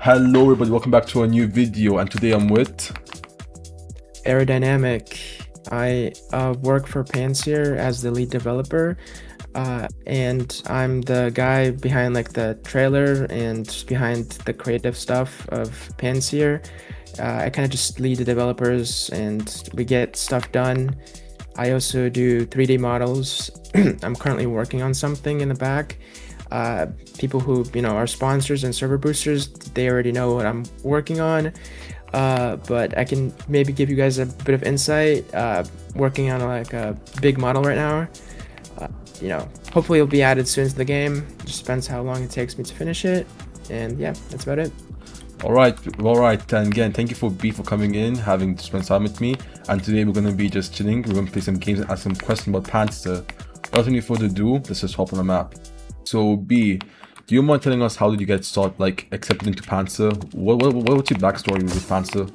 Hello everybody, welcome back to a new video, and today I'm with Aerodynamic. I work for Panseer as the lead developer, and I'm the guy behind like the trailer and behind the creative stuff of Panseer. I kind of just lead the developers and we get stuff done. I also do 3D models. I'm currently working on something in the back. People who are sponsors and server boosters, they already know what I'm working on. But I can maybe give you guys a bit of insight. Working on like a big model right now. Hopefully it'll be added soon to the game. Just depends how long it takes me to finish it. And yeah, that's about it. all right, and again, thank you for coming in, having to spend time with me. And today we're going to be just chilling. We're going to play some games and ask some questions about Panzer. Without any further ado, let's just hop on the map. So B, do you mind telling us how did you get started, like accepted into Panzer? What's your backstory with Panzer?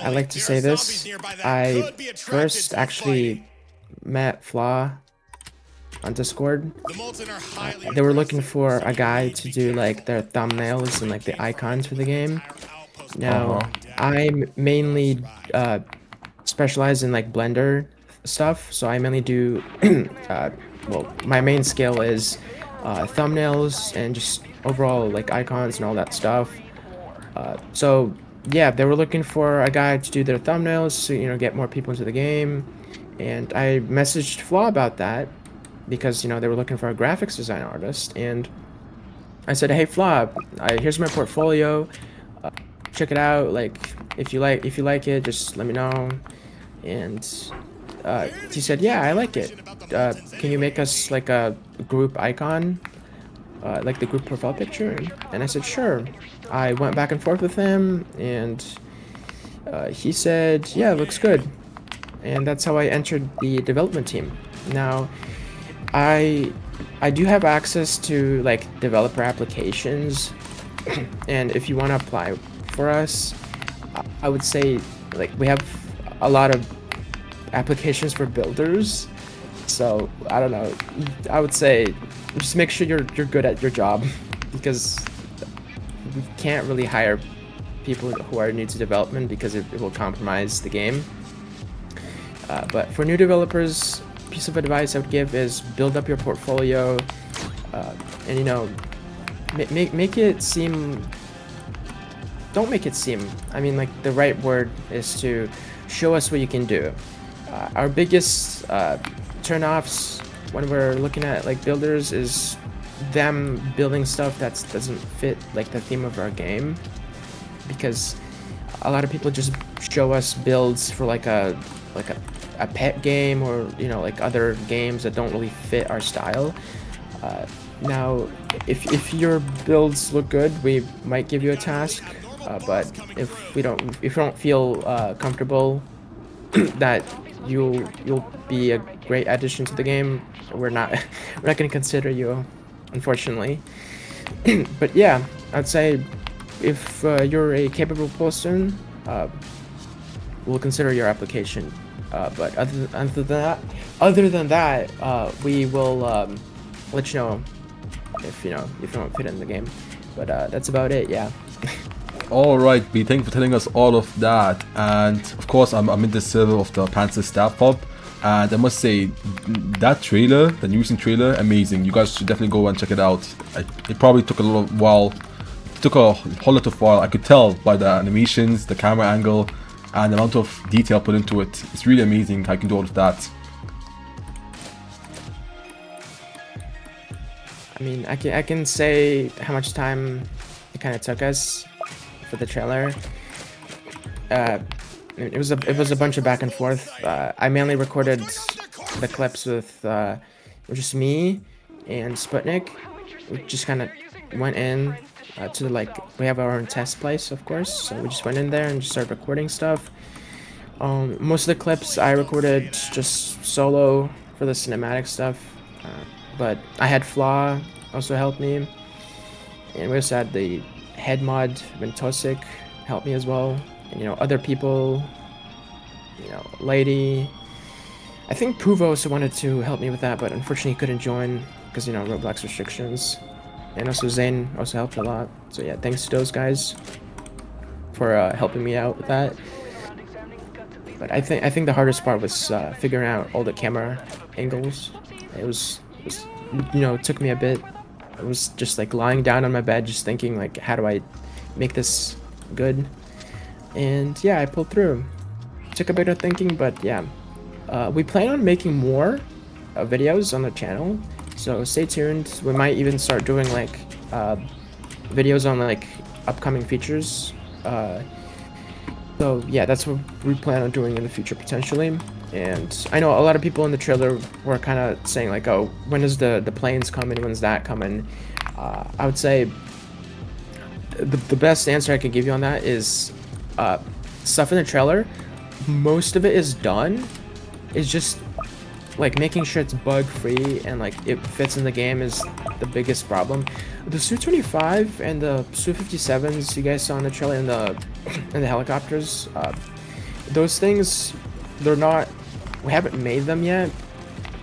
I like to say this. I first actually met Flaw on Discord. They were looking for a guy to do like their thumbnails and like the icons for the game. Now, I mainly specialize in like Blender stuff, so I mainly do well, my main skill is thumbnails and just overall like icons and all that stuff. So yeah, they were looking for a guy to do their thumbnails to get more people into the game, and I messaged Flaw about that because they were looking for a graphics design artist, and I said, hey Flaw, here's my portfolio, check it out, like if you like it, just let me know. And he said, yeah, I like it. Can you make us like a group icon, like the group profile picture? And I said, sure. I went back and forth with him, and he said, yeah, it looks good. And that's how I entered the development team. Now, I do have access to like developer applications, and if you want to apply for us, I would say like we have a lot of applications for builders, so I don't know, I would say just make sure you're good at your job, because we can't really hire people who are new to development because it will compromise the game. But for new developers, piece of advice I would give is build up your portfolio, and make it seem, don't make it seem, I mean, like the right word is to show us what you can do. Our biggest turn-offs when we're looking at like builders is them building stuff that doesn't fit like the theme of our game, because a lot of people just show us builds for like a pet game, or like other games that don't really fit our style. Now if your builds look good, we might give you a task, but if we don't feel comfortable that you'll be a great addition to the game, we're not going to consider you, unfortunately. But yeah, I'd say if you're a capable person, we'll consider your application. But other than that, we will let you know if you don't fit in the game. But that's about it. Yeah. All right, B, thank you for telling us all of that. And of course, I'm in the server of the Panzer staff hub, and I must say that trailer, the new recent trailer, amazing. You guys should definitely go and check it out. It probably took a little while. It took a whole lot of while. I could tell by the animations, the camera angle, and the amount of detail put into it. It's really amazing how you can do all of that. I mean, I can say how much time it kind of took us for the trailer. It was a bunch of back and forth. I mainly recorded the clips with just me and Sputnik. We just kind of went in to like, we have our own test place, of course, so we just went in there and just started recording stuff. Most of the clips I recorded just solo for the cinematic stuff, but I had Flaw also help me, and we also had the head mod Ventosic help me as well, and other people, Lady, I think Puvo also wanted to help me with that, but unfortunately he couldn't join because roblox restrictions. and also Zane also helped a lot. So yeah, thanks to those guys for helping me out with that. But I think the hardest part was figuring out all the camera angles. It was it took me a bit. I was just like lying down on my bed, just thinking like, how do I make this good? And yeah, I pulled through. Took a bit of thinking, but yeah, we plan on making more videos on the channel, so stay tuned. We might even start doing like videos on like upcoming features. So yeah, that's what we plan on doing in the future potentially. And I know a lot of people in the trailer were kind of saying like, oh, when is the planes coming? When's that coming? I would say the best answer I could give you on that is stuff in the trailer. Most of it is done. It's just like making sure it's bug free and like it fits in the game is the biggest problem. The Su-25 and the Su-57s you guys saw in the trailer and the helicopters, those things, we haven't made them yet.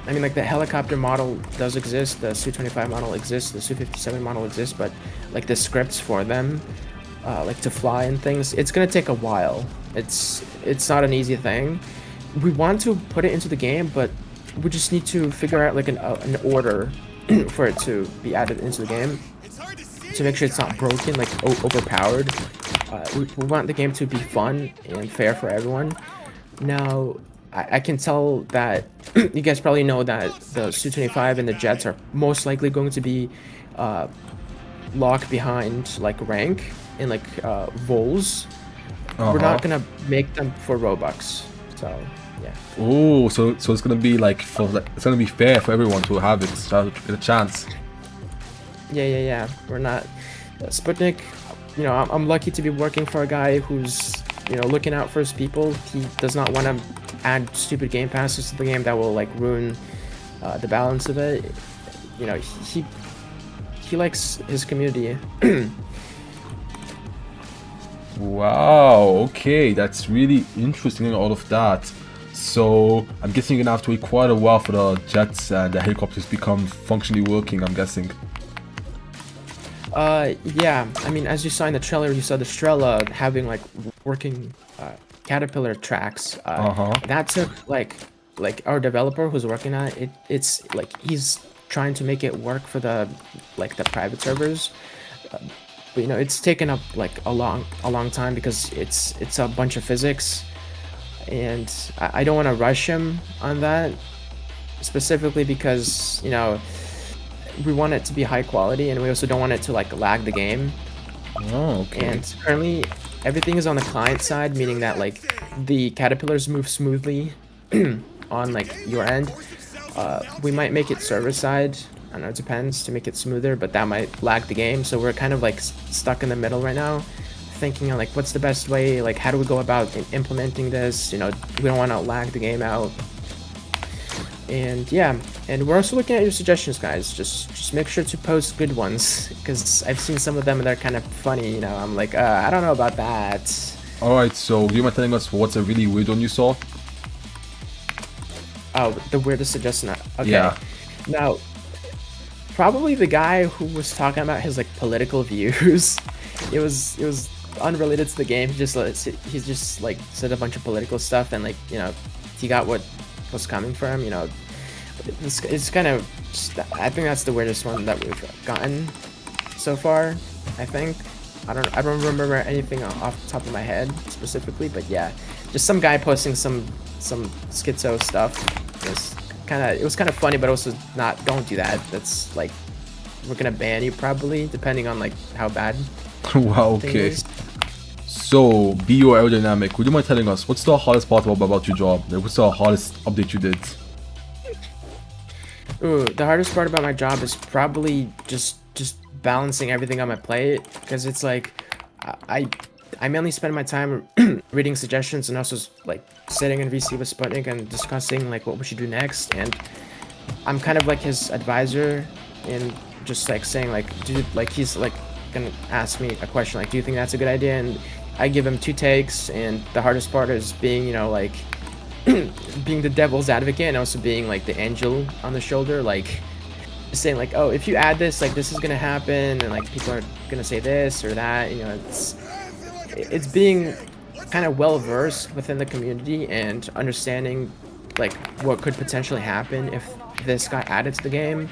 I mean, like the helicopter model does exist, the Su-25 model exists, the Su-57 model exists, but like the scripts for them, like to fly and things, it's gonna take a while. It's not an easy thing. We want to put it into the game, but we just need to figure out like an order for it to be added into the game to make sure it's not broken, like overpowered. We want the game to be fun and fair for everyone. Now, I can tell that you guys probably know that the Su-25 and the jets are most likely going to be locked behind like rank and like vols. We're not gonna make them for Robux, so yeah. Oh, so it's gonna be like it's gonna be fair for everyone to have it, to get a chance. Yeah. We're not Sputnik. You know, I'm lucky to be working for a guy who's looking out for his people. He does not want to add stupid game passes to the game that will like ruin the balance of it. You know, he likes his community. Wow, okay, that's really interesting, all of that. So I'm guessing you're gonna have to wait quite a while for the jets and the helicopters become functionally working, I'm guessing. Yeah, I mean, as you saw in the trailer, you saw the Strela having like working caterpillar tracks. That took like our developer who's working on it, it's like he's trying to make it work for the private servers. But it's taken up like a long time because it's a bunch of physics, and I don't want to rush him on that, specifically because we want it to be high quality, and we also don't want it to like lag the game. Oh, okay. And currently everything is on the client side, meaning that like the caterpillars move smoothly on like your end. We might make it server side, I don't know, it depends, to make it smoother, but that might lag the game. So we're kind of like stuck in the middle right now, thinking like what's the best way, like how do we go about implementing this. We don't want to lag the game out. And yeah, and we're also looking at your suggestions, guys. Just make sure to post good ones, because I've seen some of them and they're kind of funny. I'm like, I don't know about that. Alright, so do you mind telling us what's a really weird one you saw? Oh, the weirdest suggestion. Okay. Yeah. Now, probably the guy who was talking about his like political views. It was unrelated to the game. He just like said a bunch of political stuff, and like he got what was coming for him. It's kind of I think that's the weirdest one that we've gotten so far. I think I don't remember anything off the top of my head specifically, but yeah, just some guy posting some schizo stuff. It was kind of funny, but also not. Don't do that. That's like we're gonna ban you probably, depending on like how bad. Wow. Okay. So, BO Aerodynamic, would you mind telling us what's the hardest part about your job? Like, what's the hardest update you did? Ooh, the hardest part about my job is probably just balancing everything on my plate, because it's like I mainly spend my time reading suggestions and also like sitting in VC with Sputnik and discussing like what we should do next, and I'm kind of like his advisor, and just like saying like, dude, like he's like gonna ask me a question like, do you think that's a good idea? And I give him 2 takes, and the hardest part is being like being the devil's advocate and also being like the angel on the shoulder, like saying like, oh, if you add this, like this is gonna happen, and like people are gonna say this or that. You know, it's being kind of well versed within the community and understanding like what could potentially happen if this got added to the game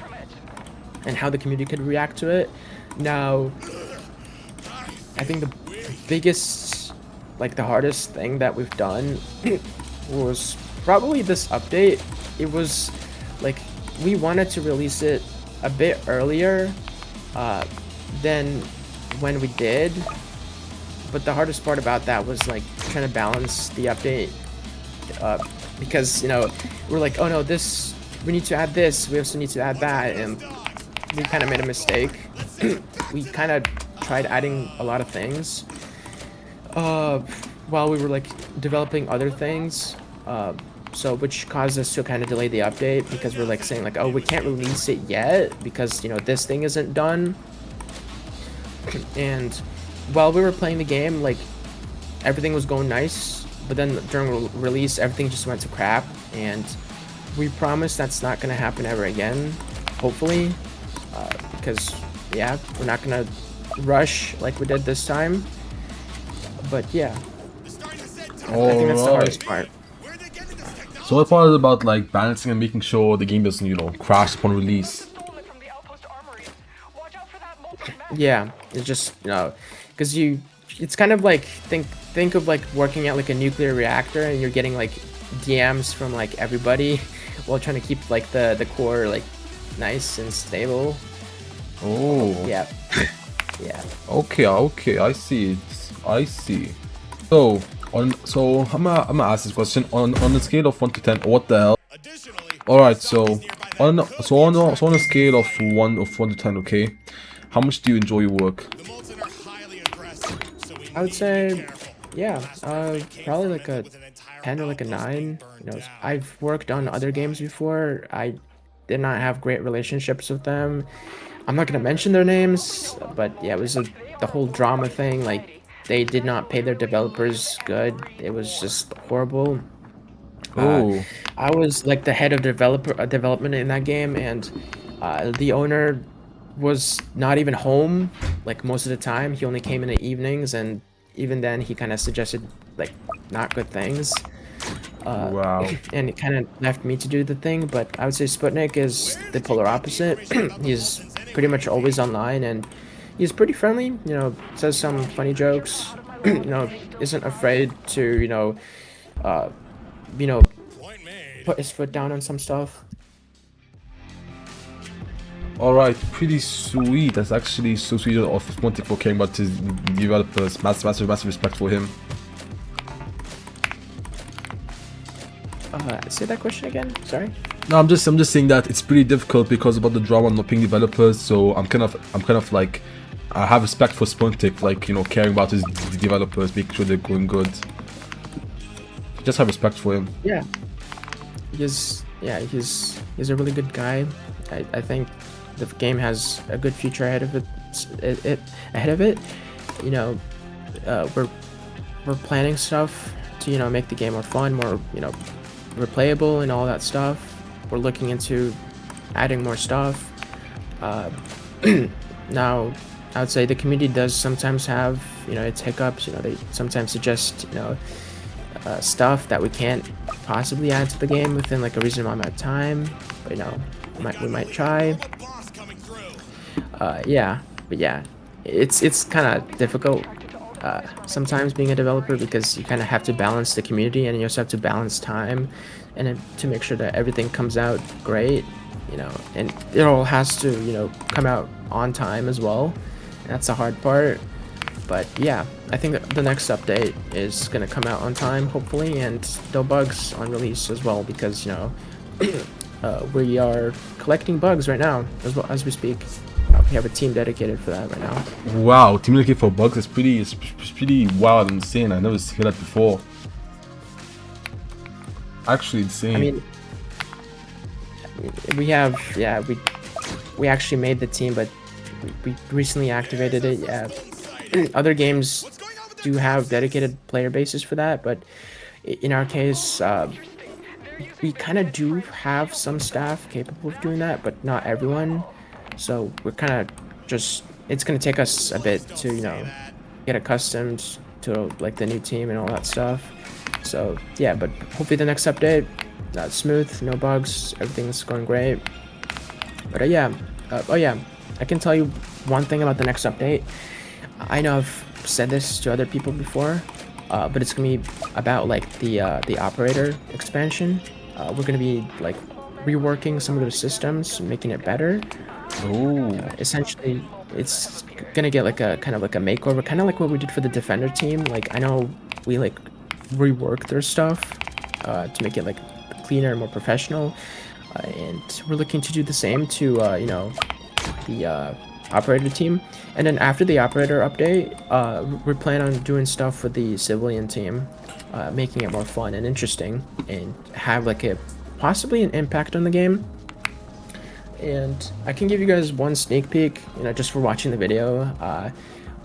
and how the community could react to it. Now, I think the biggest, like the hardest thing that we've done was probably this update. It was like we wanted to release it a bit earlier than when we did, but the hardest part about that was like trying to balance the update because, you know, we're like, oh no, this, we need to add this, we also need to add that, and we kind of made a mistake. We kind of tried adding a lot of things while we were like developing other things, so which caused us to kind of delay the update because we're like saying like, oh, we can't release it yet because, you know, this thing isn't done. And while we were playing the game, like everything was going nice, but then during release everything just went to crap, and we promise that's not gonna happen ever again, hopefully, because yeah, we're not gonna rush like we did this time. But yeah, I think that's the hardest part. So what part is about like balancing and making sure the game doesn't, you know, crash upon release? Yeah, it's just, you know, because it's kind of like think of like working at like a nuclear reactor and you're getting like DMs from like everybody while trying to keep like the core like nice and stable. Oh. Yeah. Yeah. Okay, I see it. I see. So I'm gonna ask this question on a scale of 1 to 10. What the hell? Alright, so on a scale of 1 to 10, okay, how much do you enjoy your work? I would say, yeah, probably like a 10 or like a 9. You know, I've worked on other games before. I did not have great relationships with them. I'm not gonna mention their names, but yeah, it was the whole drama thing. Like, they did not pay their developers good. It was just horrible. Oh. I was like the head of development in that game, and the owner was not even home like most of the time. He only came in the evenings, and even then he kind of suggested like not good things. Wow. And it kind of left me to do the thing. But I would say Sputnik is the polar opposite. He's pretty much always online, and he's pretty friendly, you know, says some funny jokes, you know, isn't afraid to, you know, put his foot down on some stuff. Alright, pretty sweet. That's actually so sweet of Sputnik for caring about his developers. Massive respect for him. Say that question again. Sorry. No, I'm just saying that it's pretty difficult because about the drama not paying developers. So I'm kind of like, I have respect for Sputnik, like, you know, caring about his developers, making sure they're going good. Just have respect for him. Yeah. He's a really good guy. I think the game has a good future ahead of it. You know, we're planning stuff to, you know, make the game more fun, more, you know, replayable and all that stuff. We're looking into adding more stuff. Now, I would say the community does sometimes have, you know, its hiccups. You know, they sometimes suggest, you know, stuff that we can't possibly add to the game within like a reasonable amount of time. But, you know, we might try. Yeah, but yeah, it's kind of difficult sometimes being a developer because you kind of have to balance the community and you also have to balance time and to make sure that everything comes out great, you know, and it all has to, you know, come out on time as well. That's the hard part. But yeah, I think that the next update is going to come out on time, hopefully, and no bugs on release as well, because, you know, we are collecting bugs right now as we speak. We have a team dedicated for that right now. Wow, team dedicated for bugs is pretty wild and insane. I never seen that before. Actually insane. I mean, we have, yeah, we actually made the team, but we recently activated it. Yeah. Other games do have dedicated player bases for that, but in our case, we kind of do have some staff capable of doing that, but not everyone. So we're kind of just, it's going to take us a bit to, you know, get accustomed to like the new team and all that stuff. So yeah, but hopefully the next update, smooth, no bugs, everything's going great. But yeah, oh yeah, I can tell you one thing about the next update. I know I've said this to other people before, but it's gonna be about like the operator expansion. We're gonna be like reworking some of those systems, making it better. Oh. Essentially, it's gonna get like a kind of like a makeover, kind of like what we did for the defender team. Like I know we like reworked their stuff to make it like cleaner and more professional, and we're looking to do the same to you know, the operator team. And then after the operator update, we plan on doing stuff for the civilian team, making it more fun and interesting, and have like a possibly an impact on the game. And I can give you guys one sneak peek, you know, just for watching the video.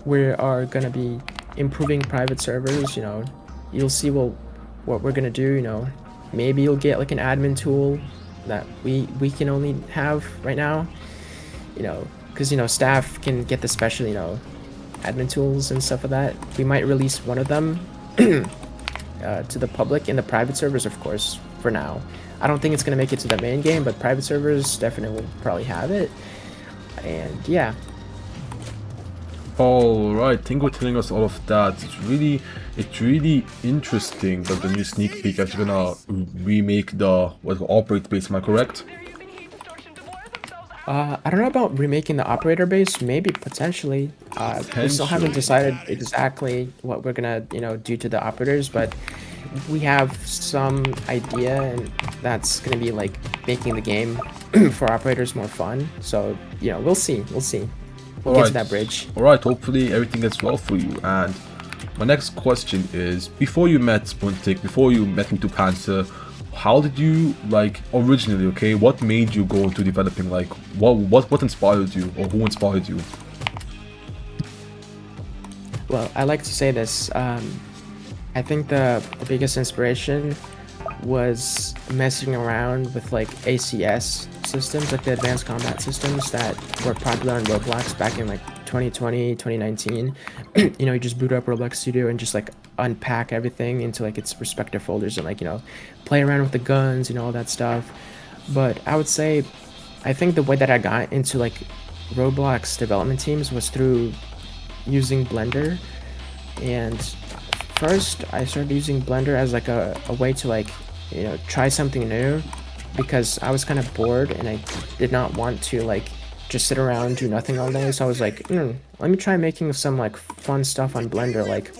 We are gonna be improving private servers. You know, you'll see what we're gonna do. You know, maybe you'll get like an admin tool that we can only have right now. You know, because you know staff can get the special, you know, admin tools and stuff like that. We might release one of them to the public in the private servers, of course, for now. I don't think it's going to make it to the main game, but private servers definitely will probably have it. And yeah. Alright, thank you for telling us all of that. It's really interesting that the new sneak peek actually gonna remake the operate base, am I correct? I don't know about remaking the operator base, maybe potentially. We still haven't decided exactly what we're gonna, you know, do to the operators, but we have some idea, and that's gonna be like making the game for operators more fun. So, you know, we'll see. We'll get to that bridge. Alright, hopefully everything gets well for you. And my next question is, before you met Spuntic, before you met into Panther, how did you, like, originally, okay, what made you go into developing? Like, what inspired you, or who inspired you? Well, I like to say this. I think the biggest inspiration was messing around with like ACS systems, like the advanced combat systems that were popular on Roblox back in like 2020, 2019. You know, you just boot up Roblox Studio and just like unpack everything into like its respective folders and like, you know, play around with the guns, you know, all that stuff. But I would say, I think the way that I got into like Roblox development teams was through using Blender. And first I started using Blender as like a way to like, you know, try something new, because I was kind of bored and I did not want to like just sit around do nothing all day. So I was like, let me try making some like fun stuff on Blender. Like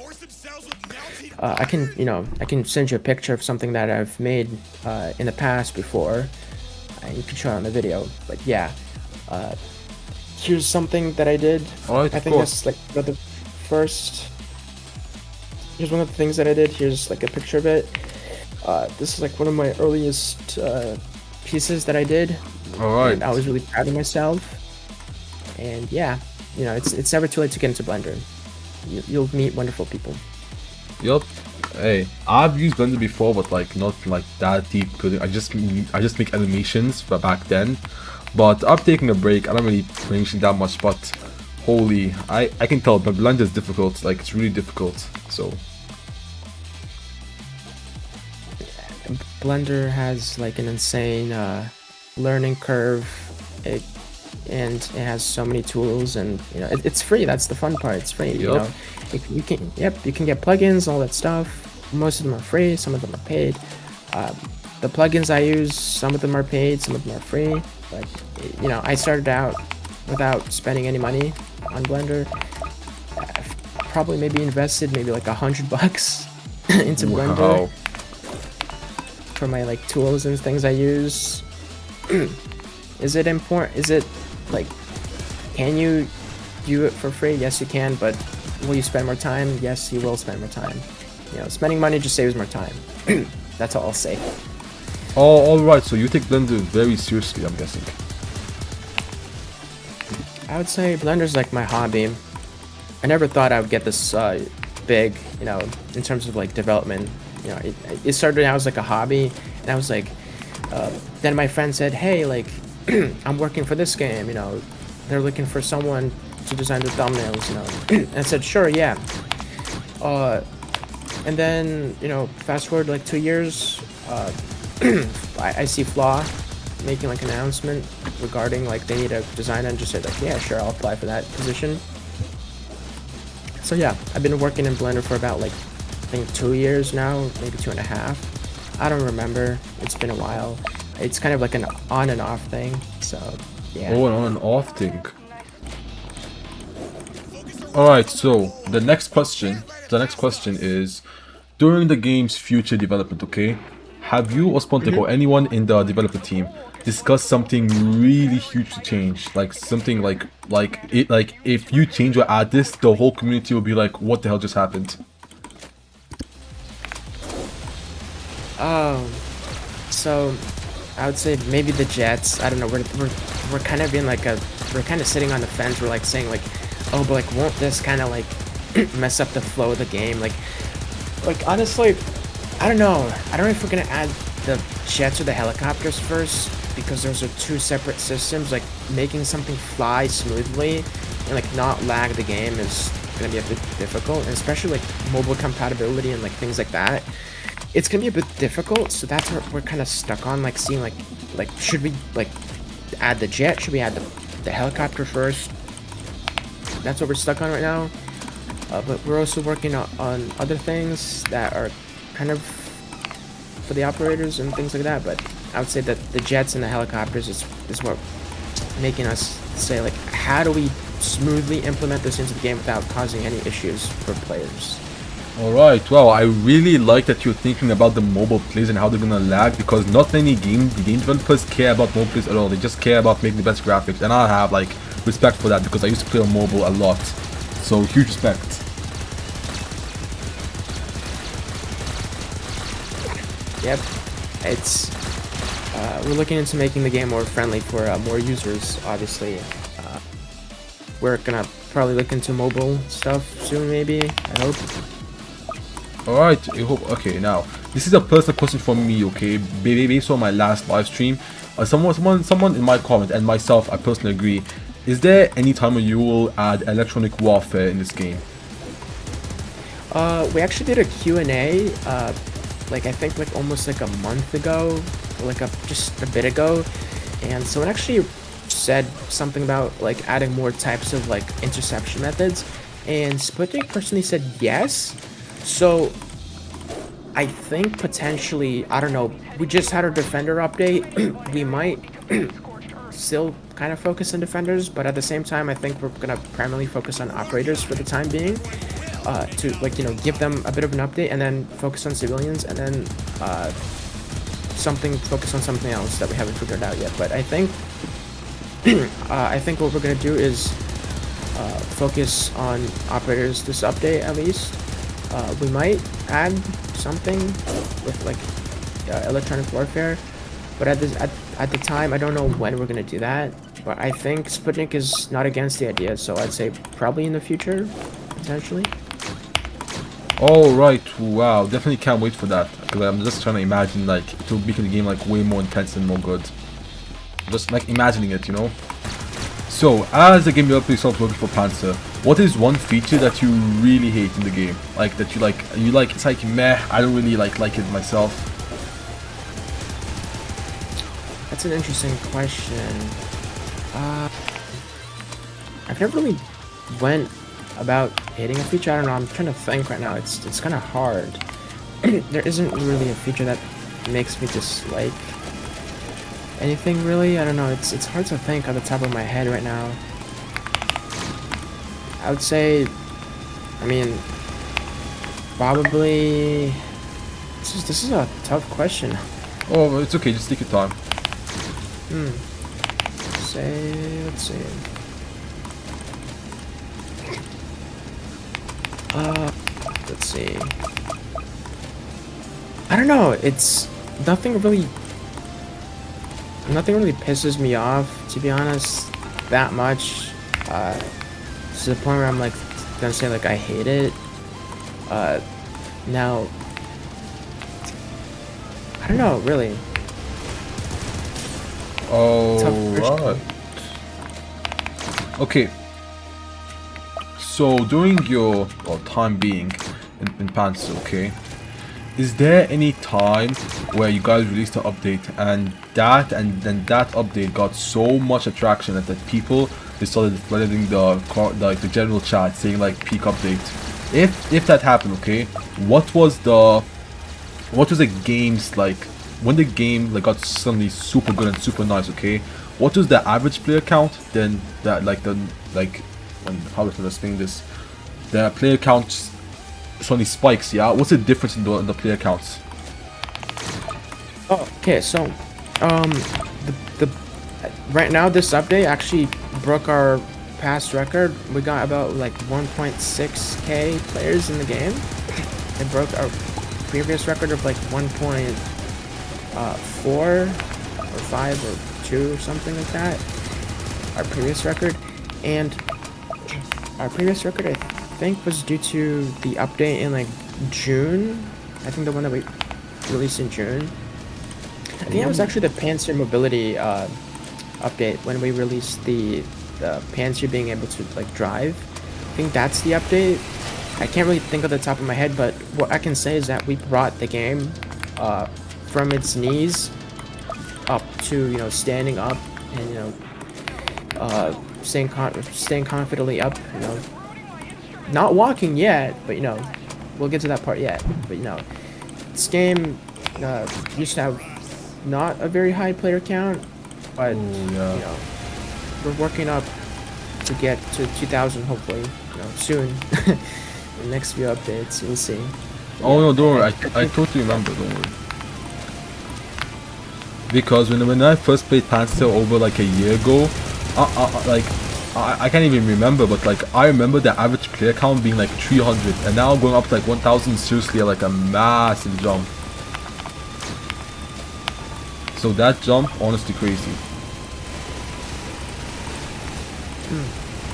I can send you a picture of something that I've made in the past before, and you can show it on the video. But yeah, here's something that I did. Alright, I think that's like the first. Here's one of the things that I did. Here's like a picture of it. This is like one of my earliest pieces that I did. Alright. And I was really proud of myself. And yeah, you know, it's never too late to get into Blender. You'll meet wonderful people. Yup. Hey, I've used Blender before, but like not like that deep. Cause I just make animations for back then. But I'm taking a break. I don't really mention that much, but holy, I can tell. But Blender is difficult. Like it's really difficult. So Blender has like an insane learning curve, and it has so many tools, and you know it's free. That's the fun part. It's free. Yep. You know, you can get plugins, all that stuff. Most of them are free. Some of them are paid. The plugins I use, some of them are paid, some of them are free. But you know, I started out without spending any money on Blender. I've probably maybe invested maybe like $100 into Blender for my like tools and things I use. Is it important? Is it like, can you do it for free? Yes, you can, but will you spend more time? Yes, you will spend more time. You know, spending money just saves more time. That's all I'll say. Oh, alright, so you take Blender very seriously, I'm guessing. I would say Blender's like my hobby. I never thought I would get this big, you know, in terms of like development. You know, it started out as like a hobby, And I was like, then my friend said, hey, like, I'm working for this game, you know, they're looking for someone to design the thumbnails, you know. And I said, sure, yeah. And then, you know, fast forward like 2 years, I see Flaw making like an announcement regarding like they need a designer, and just said like, yeah, sure, I'll apply for that position. So yeah, I've been working in Blender for about like, I think 2 years now, maybe 2.5. I don't remember, it's been a while. It's kind of like an on and off thing, so yeah. Oh, an on and off thing. Alright, so the next question is, during the game's future development, okay, have you or Spontic or anyone in the developer team discussed something really huge to change? Like something like if you change or add this, the whole community will be like, what the hell just happened? So I would say maybe the jets. I don't know. We're kind of in like we're kind of sitting on the fence. We're like saying like, oh, but like won't this kind of like mess up the flow of the game? Like honestly, I don't know. I don't know if we're gonna add the jets or the helicopters first, because those are two separate systems. Like making something fly smoothly and like not lag the game is gonna be a bit difficult, and especially like mobile compatibility and like things like that. It's gonna be a bit difficult, so that's what we're kind of stuck on, like seeing like should we like add the jet, should we add the helicopter first? That's what we're stuck on right now. But we're also working on other things that are kind of for the operators and things like that. But I would say that the jets and the helicopters is what making us say like, how do we smoothly implement this into the game without causing any issues for players? Alright, wow, I really like that you're thinking about the mobile plays and how they're gonna lag, because not many game developers care about mobile plays at all. They just care about making the best graphics, and I have like respect for that because I used to play on mobile a lot. So huge respect. Yep, it's we're looking into making the game more friendly for more users. Obviously, we're gonna probably look into mobile stuff soon, maybe. I hope. Alright, I hope. Okay, now this is a personal question from me, okay, based on my last live stream. Someone in my comment and myself, I personally agree. Is there any time when you will add electronic warfare in this game? We actually did a QNA, like I think like almost like a month ago, like just a bit ago, and someone actually said something about like adding more types of like interception methods, and Sputnik personally said yes. So I think potentially, I don't know, we just had our defender update. We might still kind of focus on defenders, but at the same time I think we're gonna primarily focus on operators for the time being, to like, you know, give them a bit of an update and then focus on civilians, and then focus on something else that we haven't figured out yet. But I think I think what we're gonna do is focus on operators this update at least. We might add something with like electronic warfare, but at the time I don't know when we're gonna do that. But I think Sputnik is not against the idea, so I'd say probably in the future, potentially. Alright, wow, definitely can't wait for that, because I'm just trying to imagine like to make the game like way more intense and more good. Just like imagining it, you know. So, as a game developer yourself working for Panzer, what is one feature that you really hate in the game? Like that you like, it's like meh, I don't really like it myself. That's an interesting question. I've never really went about hating a feature. I don't know, I'm trying to think right now. It's kind of hard. There isn't really a feature that makes me dislike anything really. I don't know, it's hard to think on the top of my head right now. I would say, I mean, probably this is a tough question. Oh, it's okay, just take your time. Let's see. Let's see. I don't know, it's nothing really pisses me off, to be honest, that much, to the point where I'm like gonna say like I hate it. Now I don't know, really. Oh, right. Okay. So during your time being in Pants, okay, is there any time where you guys released an update and then that update got so much attraction that people they started flooding the general chat saying like peak update? If that happened, okay, what was the game's like when the game like got suddenly super good and super nice, okay? What was the average player count? Then that how do I explain this? The player count suddenly spikes, yeah? What's the difference in the player counts? Oh, okay, so the right now this update actually broke our past record. We got about like 1.6k players in the game. It broke our previous record of like 1.4 or 5 or 2 or something like that. Our previous record, and our previous record I think was due to the update in like June. I think the one that we released in June. I think it was actually the Panzer mobility update when we released the Panzer being able to like drive. I think that's the update. I can't really think of the top of my head, but what I can say is that we brought the game from its knees up to, you know, standing up and, you know, staying confidently up, you know, not walking yet, but, you know, we'll get to that part yet, but, you know, this game used to have not a very high player count, but, Ooh, yeah. you know, we're working up to get to 2,000 hopefully, you know, soon. The next few updates, we'll see. Oh no, don't worry. I totally remember. Don't worry. Because when I first played Panzer over like a year ago, I can't even remember, but like I remember the average player count being like 300, and now going up to like 1,000 is seriously like a massive jump. So that jump, honestly, crazy.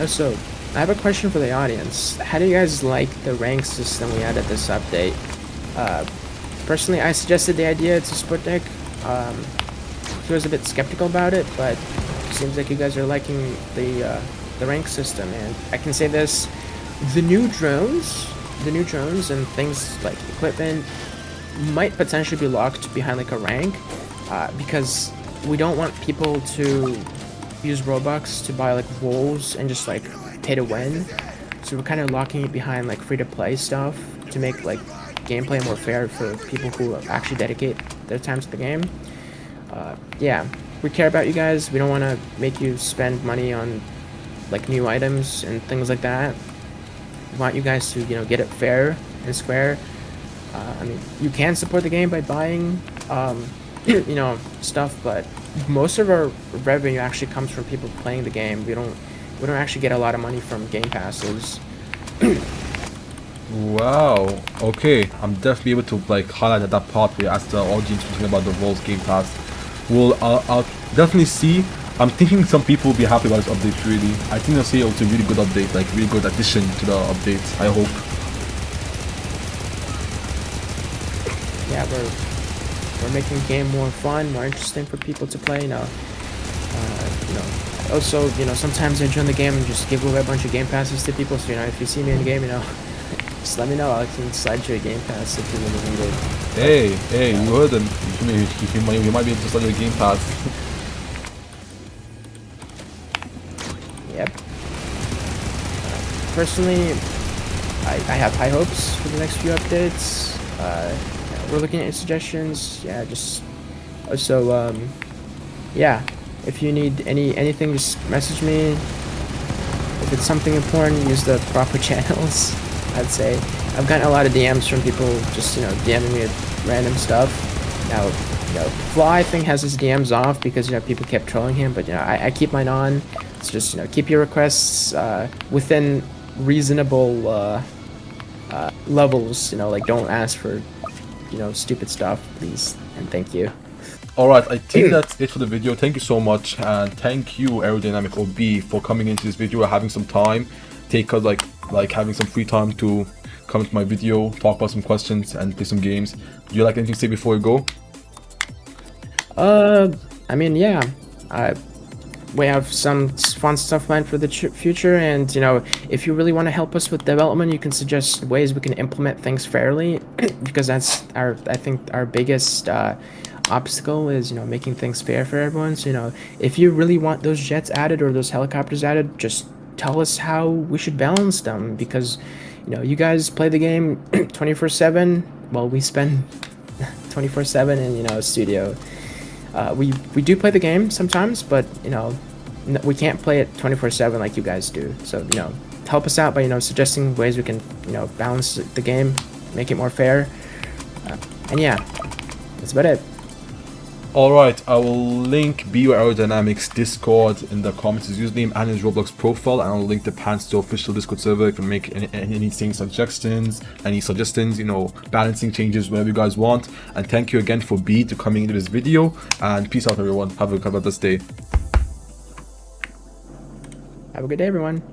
So, I have a question for the audience. How do you guys like the rank system we added this update? Personally, I suggested the idea to Sputnik. He was a bit skeptical about it, but it seems like you guys are liking the rank system. And I can say this: the new drones and things like equipment might potentially be locked behind like a rank, because we don't want people to use Robux to buy like rolls and just like pay to win. So we're kind of locking it behind like free-to-play stuff to make like gameplay more fair for people who actually dedicate their time to the game. Yeah, we care about you guys. We don't want to make you spend money on like new items and things like that. We want you guys to, you know, get it fair and square. I mean, you can support the game by buying you know, stuff, but most of our revenue actually comes from people playing the game. We don't actually get a lot of money from game passes. Wow. Okay, I'm definitely able to like highlight that part where as the audience talking about the Rolls Game Pass. Well, I'll definitely see. I'm thinking some people will be happy about this update. Really, I think they'll say it's a really good update, like really good addition to the updates. I hope. Yeah, we're making the game more fun, more interesting for people to play. You know, also, you know, sometimes I join the game and just give away a bunch of game passes to people. So, you know, if you see me in the game, you know, just let me know. I can slide you a game pass if you really need it. Hey, you heard them. You might be able to slide you a game pass. Yep. Personally, I have high hopes for the next few updates. We're looking at your suggestions. Yeah, just also yeah, if you need anything, just message me. If it's something important, use the proper channels. I'd say I've gotten a lot of DMs from people just, you know, DMing me with random stuff. Now, you know, Fly I think has his DMs off because, you know, people kept trolling him, but, you know, I keep mine on. It's just, you know, keep your requests within reasonable levels. You know, like don't ask for, you know, stupid stuff, please, and thank you. Alright, I think that's it for the video. Thank you so much, and thank you Aerodynamic OB for coming into this video, having some time, like having some free time to come into my video, talk about some questions and play some games. Do you like anything to say before we go? I mean, yeah, we have some fun stuff planned for the future, and you know, if you really want to help us with development, you can suggest ways we can implement things fairly, because that's I think our biggest obstacle is, you know, making things fair for everyone. So, you know, if you really want those jets added or those helicopters added, just tell us how we should balance them, because, you know, you guys play the game 24/7. Well, we spend 24/7 in, you know, studio. We do play the game sometimes, but, you know, we can't play it 24/7 like you guys do. So, you know, help us out by, you know, suggesting ways we can, you know, balance the game, make it more fair. And yeah, that's about it. Alright, I will link BU Aerodynamic's Discord in the comments, his username and his Roblox profile, and I'll link the Pants to official Discord server if you make anything suggestions, you know, balancing changes, whatever you guys want. And thank you again for B to coming into this video, and peace out everyone. Have a best day. Have a good day, everyone.